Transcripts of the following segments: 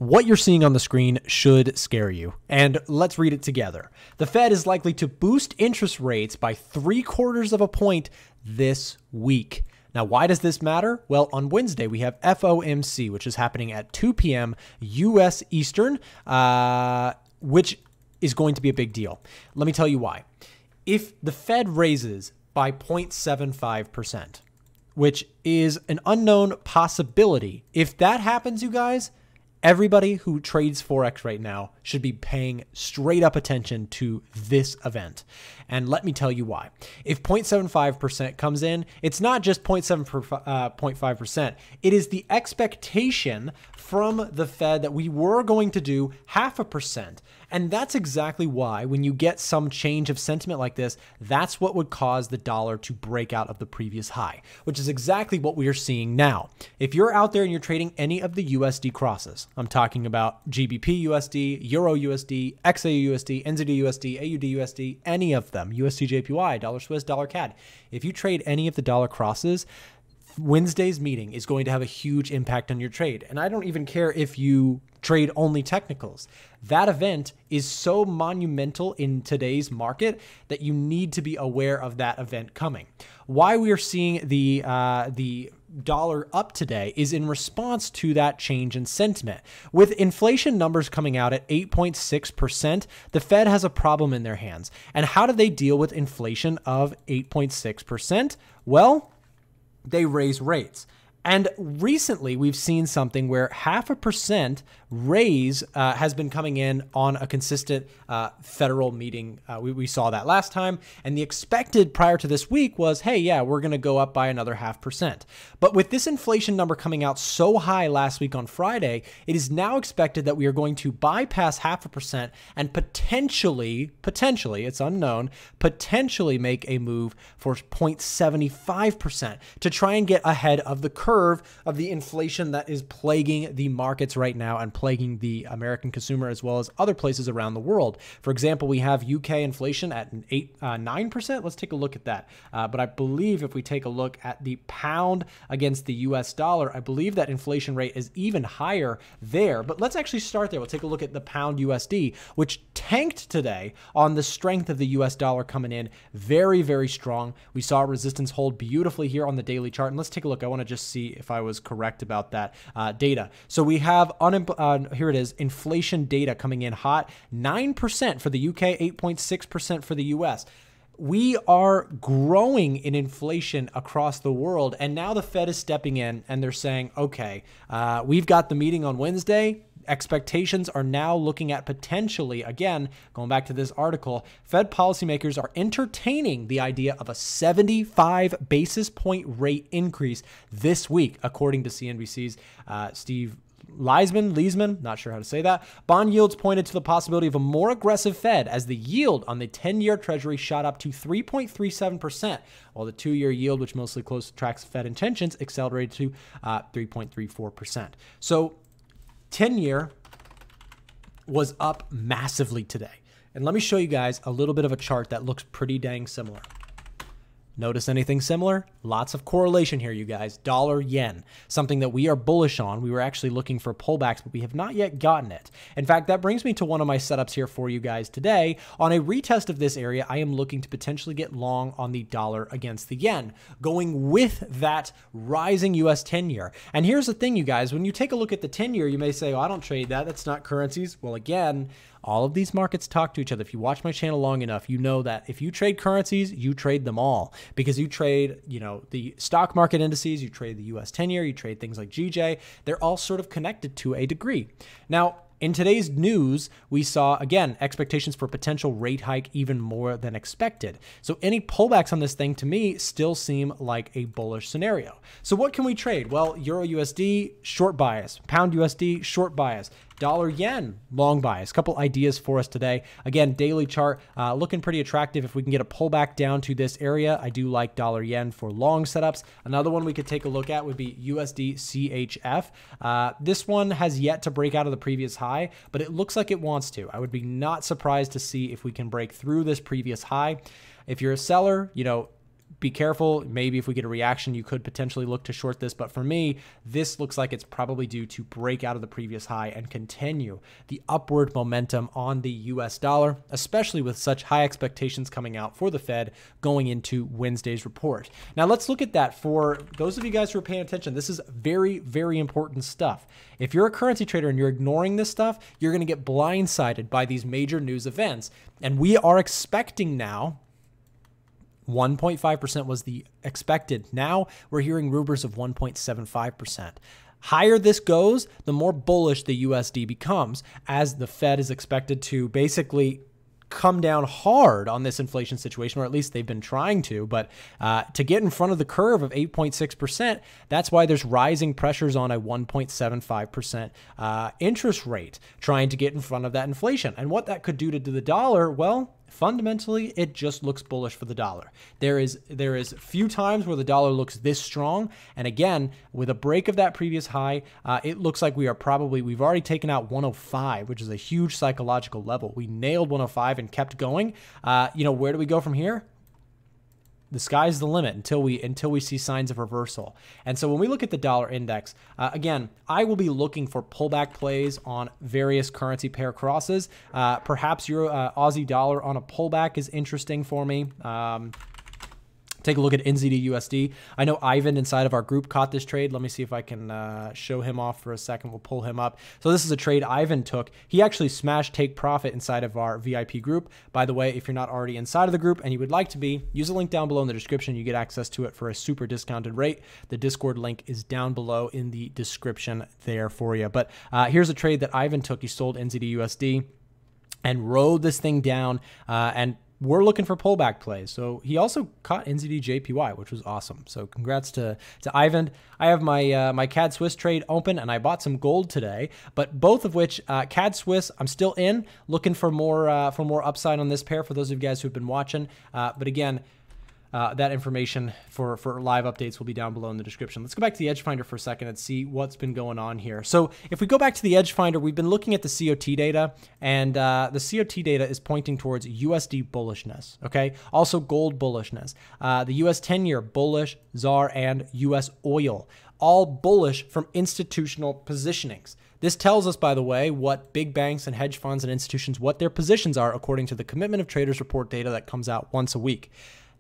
What you're seeing on the screen should scare you, and let's read it together. The Fed is likely to boost interest rates by 3/4 of a point this week. Now, why does this matter? Well, on Wednesday, we have FOMC, which is happening at 2 p.m. U.S. Eastern, which is going to be a big deal. Let me tell you why. If the Fed raises by 0.75%, which is an unknown possibility, if that happens, you guys, everybody who trades forex right now should be paying straight up attention to this event. And let me tell you why. If 0.75% comes in, it's not just 0.5%. It is the expectation from the Fed that we were going to do 0.5%. And that's exactly why when you get some change of sentiment like this, that's what would cause the dollar to break out of the previous high, which is exactly what we are seeing now. If you're out there and you're trading any of the USD crosses, I'm talking about GBP USD, Euro USD, XAU USD, NZD USD, AUD USD, any of them, USD JPY, dollar Swiss, dollar CAD. If you trade any of the dollar crosses, Wednesday's meeting is going to have a huge impact on your trade. And I don't even care if you trade only technicals. That event is so monumental in today's market that you need to be aware of that event coming. Why we are seeing the dollar up today is in response to that change in sentiment. With inflation numbers coming out at 8.6%, the Fed has a problem in their hands. And how do they deal with inflation of 8.6%? Well, they raise rates. And recently, we've seen something where 0.5% raise has been coming in on a consistent federal meeting. We saw that last time. And the expected prior to this week was, hey, yeah, we're going to go up by another 0.5%. But with this inflation number coming out so high last week on Friday, it is now expected that we are going to bypass 0.5% and potentially, it's unknown, potentially make a move for 0.75% to try and get ahead of the curve of the inflation that is plaguing the markets right now and plaguing the American consumer as well as other places around the world. For example, we have UK inflation at 9%. Let's take a look at that. But I believe if we take a look at the pound against the US dollar, I believe that inflation rate is even higher there. But let's actually start there. We'll take a look at the pound USD, which tanked today on the strength of the US dollar coming in very, very strong. We saw resistance hold beautifully here on the daily chart. And let's take a look. I want to just see if I was correct about that data. So we have, here it is, inflation data coming in hot, 9% for the UK, 8.6% for the US. We are growing in inflation across the world. And now the Fed is stepping in and they're saying, okay, we've got the meeting on Wednesday. Expectations are now looking at potentially, again, going back to this article, Fed policymakers are entertaining the idea of a 75 basis point rate increase this week, according to CNBC's 𝗬𝗧𝗩𝗜𝗍, not sure how to say that. Bond yields pointed to the possibility of a more aggressive Fed as the yield on the 10-year Treasury shot up to 3.37%, while the 2-year yield, which mostly closely tracks Fed intentions, accelerated to 3.34%. So 10-year was up massively today. And let me show you guys a little bit of a chart that looks pretty dang similar. Notice anything similar? Lots of correlation here, you guys. Dollar yen, something that we are bullish on. We were actually looking for pullbacks, but we have not yet gotten it. In fact, that brings me to one of my setups here for you guys today. On a retest of this area, I am looking to potentially get long on the dollar against the yen, going with that rising US 10-year. And here's the thing, you guys. When you take a look at the 10-year, you may say, oh, I don't trade that. That's not currencies. Well, again, all of these markets talk to each other. If you watch my channel long enough, you know that if you trade currencies, you trade them all, because you trade, the stock market indices, you trade the US 10-year, you trade things like GJ. They're all sort of connected to a degree. Now, in today's news, we saw, again, expectations for potential rate hike even more than expected. So any pullbacks on this thing, to me, still seem like a bullish scenario. So what can we trade? Well, Euro USD, short bias. Pound USD, short bias. Dollar yen, long bias. Couple ideas for us today. Again, daily chart looking pretty attractive. If we can get a pullback down to this area, I do like dollar yen for long setups. Another one we could take a look at would be USD CHF. This one has yet to break out of the previous high, but it looks like it wants to. I would be not surprised to see if we can break through this previous high. If you're a seller, be careful. Maybe if we get a reaction, you could potentially look to short this. But for me, this looks like it's probably due to break out of the previous high and continue the upward momentum on the US dollar, especially with such high expectations coming out for the Fed going into Wednesday's report. Now let's look at that. For those of you guys who are paying attention, this is very, very important stuff. If you're a currency trader and you're ignoring this stuff, you're going to get blindsided by these major news events. And we are expecting now, 1.5% was the expected. Now we're hearing rumors of 1.75%. Higher this goes, the more bullish the USD becomes, as the Fed is expected to basically come down hard on this inflation situation, or at least they've been trying to. But to get in front of the curve of 8.6%, that's why there's rising pressures on a 1.75% interest rate, trying to get in front of that inflation. And what that could do to the dollar, well, fundamentally, it just looks bullish for the dollar. There is few times where the dollar looks this strong. And again, with a break of that previous high, it looks like we've already taken out 105, which is a huge psychological level. We nailed 105 and kept going. Where do we go from here? The sky's the limit until we see signs of reversal. And so when we look at the dollar index, again, I will be looking for pullback plays on various currency pair crosses. Perhaps your Aussie dollar on a pullback is interesting for me. Take a look at NZD/USD. I know Ivan inside of our group caught this trade. Let me see if I can show him off for a second. We'll pull him up. So this is a trade Ivan took. He actually smashed take profit inside of our VIP group. By the way, if you're not already inside of the group and you would like to be, use a link down below in the description. You get access to it for a super discounted rate. The Discord link is down below in the description there for you. But here's a trade that Ivan took. He sold NZD/USD and rode this thing down and we're looking for pullback plays. So he also caught NZD/JPY, which was awesome. So congrats to Ivan. I have my my CAD Swiss trade open, and I bought some gold today. But both of which, CAD Swiss, I'm still in, looking for more upside on this pair for those of you guys who've been watching. But again, that information for live updates will be down below in the description. Let's go back to the Edge Finder for a second and see what's been going on here. So if we go back to the Edge Finder, we've been looking at the COT data, and the COT data is pointing towards USD bullishness, okay? Also gold bullishness. The US 10-year bullish, ZAR, and US oil, all bullish from institutional positionings. This tells us, by the way, what big banks and hedge funds and institutions, what their positions are according to the Commitment of Traders report data that comes out once a week.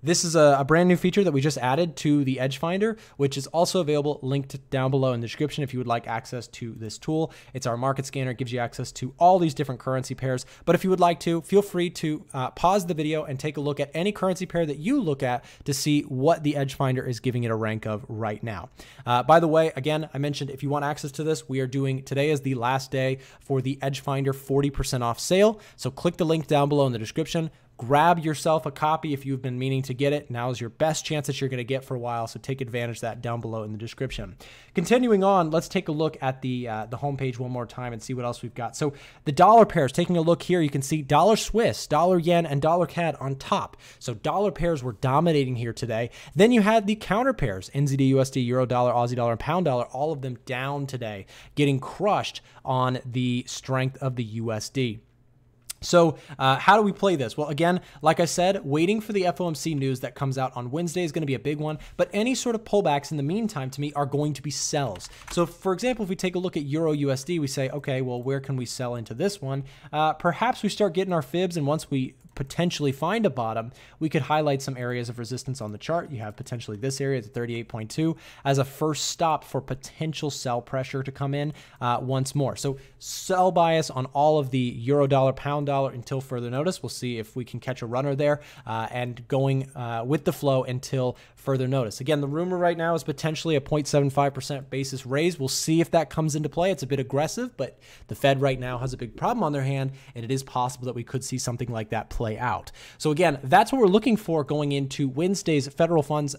This is a brand new feature that we just added to the Edge Finder, which is also available, linked down below in the description if you would like access to this tool. It's our market scanner. It gives you access to all these different currency pairs. But if you would like to, feel free to pause the video and take a look at any currency pair that you look at to see what the Edge Finder is giving it a rank of right now. By the way, again, I mentioned if you want access to this, we are doing, today is the last day for the Edge Finder 40% off sale. So click the link down below in the description. Grab yourself a copy if you've been meaning to get it. Now is your best chance that you're going to get for a while, so take advantage of that down below in the description. Continuing on, let's take a look at the homepage one more time and see what else we've got. So the dollar pairs, taking a look here, you can see dollar Swiss, dollar yen, and dollar CAD on top. So dollar pairs were dominating here today. Then you had the counter pairs, NZD/USD, euro dollar, Aussie dollar, and pound dollar, all of them down today, getting crushed on the strength of the USD. So how do we play this? Well, again, like I said, waiting for the FOMC news that comes out on Wednesday is going to be a big one, but any sort of pullbacks in the meantime to me are going to be sells. So for example, if we take a look at Euro USD, we say, okay, well, where can we sell into this one? Perhaps we start getting our fibs, and once we potentially find a bottom, we could highlight some areas of resistance on the chart. You have potentially this area at 38.2 as a first stop for potential sell pressure to come in once more. So sell bias on all of the euro dollar, pound dollar until further notice. We'll see if we can catch a runner there and going with the flow until further notice. Again, the rumor right now is potentially a 0.75% basis raise. We'll see if that comes into play. It's a bit aggressive, but the Fed right now has a big problem on their hand, and it is possible that we could see something like that play out. So again, that's what we're looking for going into Wednesday's federal funds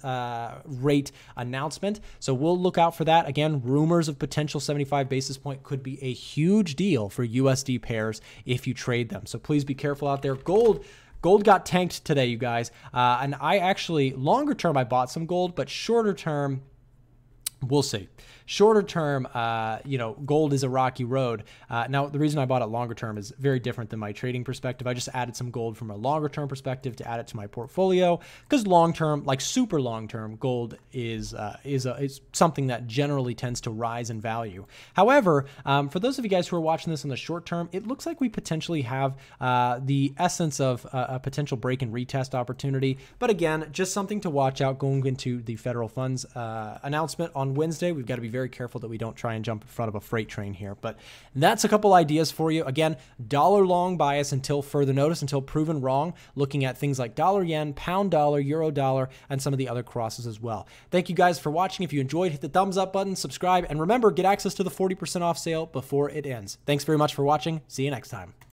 rate announcement. So we'll look out for that. Again, rumors of potential 75 basis point could be a huge deal for USD pairs if you trade them. So please be careful out there. Gold got tanked today, you guys. And I actually, longer term, I bought some gold, but shorter term, We'll see. Shorter term, gold is a rocky road. Now, the reason I bought it longer term is very different than my trading perspective. I just added some gold from a longer term perspective to add it to my portfolio, because long term, like super long term, gold is something that generally tends to rise in value. However, for those of you guys who are watching this in the short term, it looks like we potentially have the essence of a potential break and retest opportunity. But again, just something to watch out going into the federal funds announcement on Wednesday. We've got to be very careful that we don't try and jump in front of a freight train here. But that's a couple ideas for you. Again, dollar long bias until further notice, until proven wrong, looking at things like dollar yen, pound dollar, euro dollar, and some of the other crosses as well. Thank you guys for watching. If you enjoyed, hit the thumbs up button, subscribe, and remember, get access to the 40% off sale before it ends. Thanks very much for watching. See you next time.